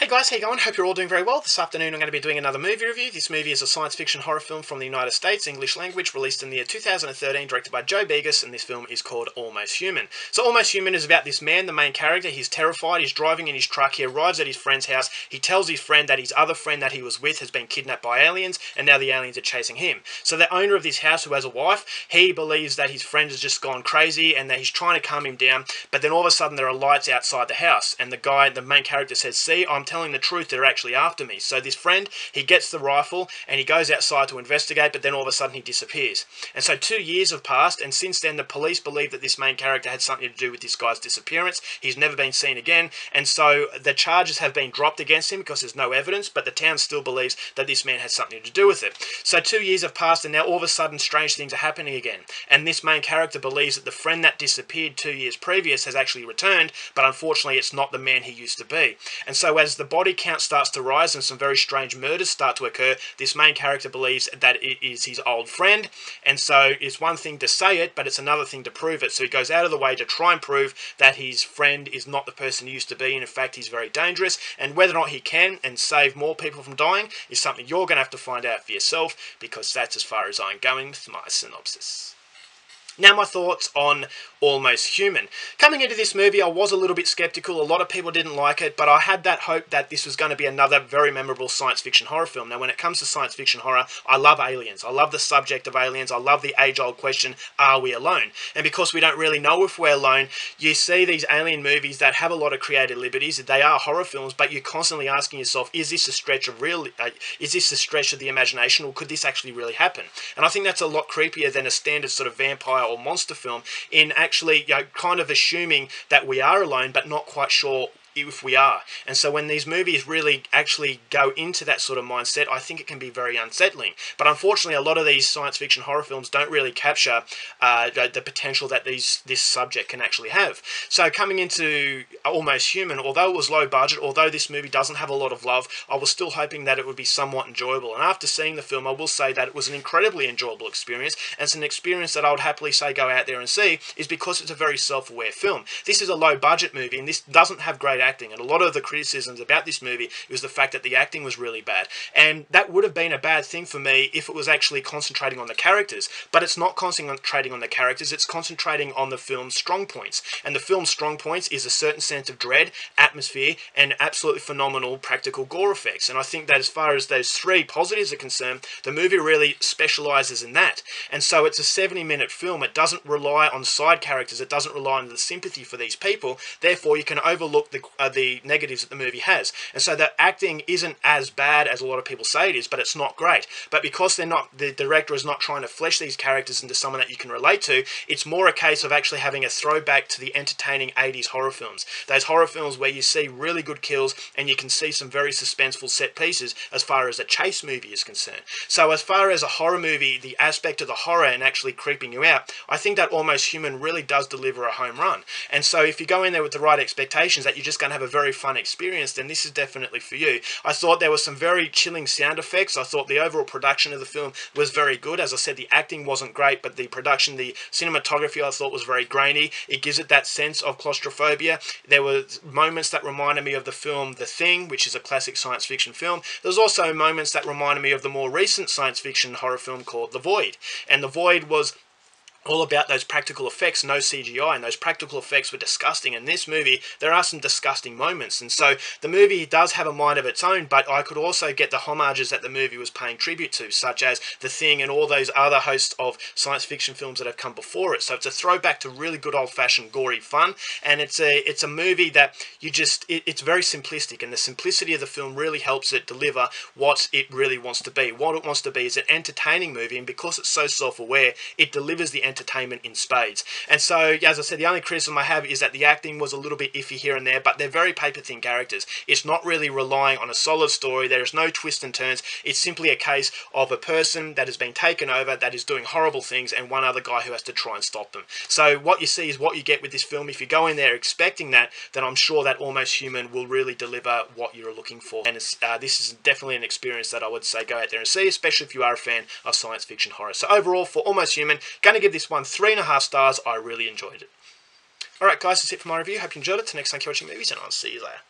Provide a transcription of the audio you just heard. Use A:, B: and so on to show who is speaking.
A: Hey guys, how you going? Hope you're all doing very well. This afternoon I'm going to be doing another movie review. This movie is a science fiction horror film from the United States, English language, released in the year 2013, directed by Joe Begas, and this film is called Almost Human. So Almost Human is about this man, the main character. He's terrified, he's driving in his truck, he arrives at his friend's house, he tells his friend that his other friend that he was with has been kidnapped by aliens, and now the aliens are chasing him. So the owner of this house, who has a wife, he believes that his friend has just gone crazy and that he's trying to calm him down, but then all of a sudden there are lights outside the house, and the main character says, "See, I'm telling the truth, they're actually after me." So this friend, he gets the rifle and he goes outside to investigate, but then all of a sudden he disappears. And so 2 years have passed, and since then the police believe that this main character had something to do with this guy's disappearance. He's never been seen again, and so the charges have been dropped against him because there's no evidence, but the town still believes that this man has something to do with it. So 2 years have passed, and now all of a sudden strange things are happening again, and this main character believes that the friend that disappeared 2 years previous has actually returned, but unfortunately it's not the man he used to be. And so as the body count starts to rise and some very strange murders start to occur, this main character believes that it is his old friend, and so it's one thing to say it, but it's another thing to prove it. So he goes out of the way to try and prove that his friend is not the person he used to be, and in fact he's very dangerous, and whether or not he can and save more people from dying is something you're going to have to find out for yourself, because that's as far as I'm going with my synopsis. Now my thoughts on Almost Human. Coming into this movie, I was a little bit skeptical. A lot of people didn't like it, but I had that hope that this was going to be another very memorable science fiction horror film. Now when it comes to science fiction horror, I love aliens. I love the subject of aliens. I love the age-old question, are we alone? And because we don't really know if we're alone, you see these alien movies that have a lot of creative liberties. They are horror films, but you're constantly asking yourself, is this a stretch of is this a stretch of the imagination, or could this actually really happen? And I think that's a lot creepier than a standard sort of vampire or monster film, in actually, kind of assuming that we are alone but not quite sure if we are. And so when these movies really actually go into that sort of mindset, I think it can be very unsettling. But unfortunately, a lot of these science fiction horror films don't really capture the potential that this subject can actually have. So coming into Almost Human, although it was low budget, although this movie doesn't have a lot of love, I was still hoping that it would be somewhat enjoyable. And after seeing the film, I will say that it was an incredibly enjoyable experience, and it's an experience that I would happily say go out there and see, is because it's a very self-aware film. This is a low budget movie, and this doesn't have great acting, and a lot of the criticisms about this movie was the fact that the acting was really bad, and that would have been a bad thing for me if it was actually concentrating on the characters. But it's not concentrating on the characters, it's concentrating on the film's strong points, and the film's strong points is a certain sense of dread, atmosphere, and absolutely phenomenal practical gore effects. And I think that as far as those three positives are concerned, the movie really specialises in that. And so it's a 70-minute film. It doesn't rely on side characters, it doesn't rely on the sympathy for these people, therefore you can overlook the negatives that the movie has. And so the acting isn't as bad as a lot of people say it is, but it's not great. But because the director is not trying to flesh these characters into someone that you can relate to, it's more a case of actually having a throwback to the entertaining 80s horror films. Those horror films where you see really good kills and you can see some very suspenseful set pieces as far as a chase movie is concerned. So as far as a horror movie, the aspect of the horror and actually creeping you out, I think that Almost Human really does deliver a home run. And so if you go in there with the right expectations that you're just going to have a very fun experience, then this is definitely for you. I thought there were some very chilling sound effects. I thought the overall production of the film was very good. As I said, the acting wasn't great, but the production, the cinematography, I thought was very grainy. It gives it that sense of claustrophobia. There were moments that reminded me of the film The Thing, which is a classic science fiction film. There's also moments that reminded me of the more recent science fiction horror film called The Void. And The Void was all about those practical effects, no CGI, and those practical effects were disgusting. In this movie, there are some disgusting moments, and so the movie does have a mind of its own, but I could also get the homages that the movie was paying tribute to, such as The Thing and all those other hosts of science fiction films that have come before it. So it's a throwback to really good old-fashioned gory fun, and it's a movie that it's very simplistic, and the simplicity of the film really helps it deliver what it really wants to be. What it wants to be is an entertaining movie, and because it's so self-aware, it delivers the entertainment in spades. And so, as I said, the only criticism I have is that the acting was a little bit iffy here and there, but they're very paper-thin characters. It's not really relying on a solid story. There is no twists and turns. It's simply a case of a person that has been taken over, that is doing horrible things, and one other guy who has to try and stop them. So what you see is what you get with this film. If you go in there expecting that, then I'm sure that Almost Human will really deliver what you're looking for. And this is definitely an experience that I would say go out there and see, especially if you are a fan of science fiction horror. So overall, for Almost Human, going to give this one 3.5 stars. I really enjoyed it. Alright guys, that's it for my review. Hope you enjoyed it. Till next time, keep watching movies, and I'll see you later.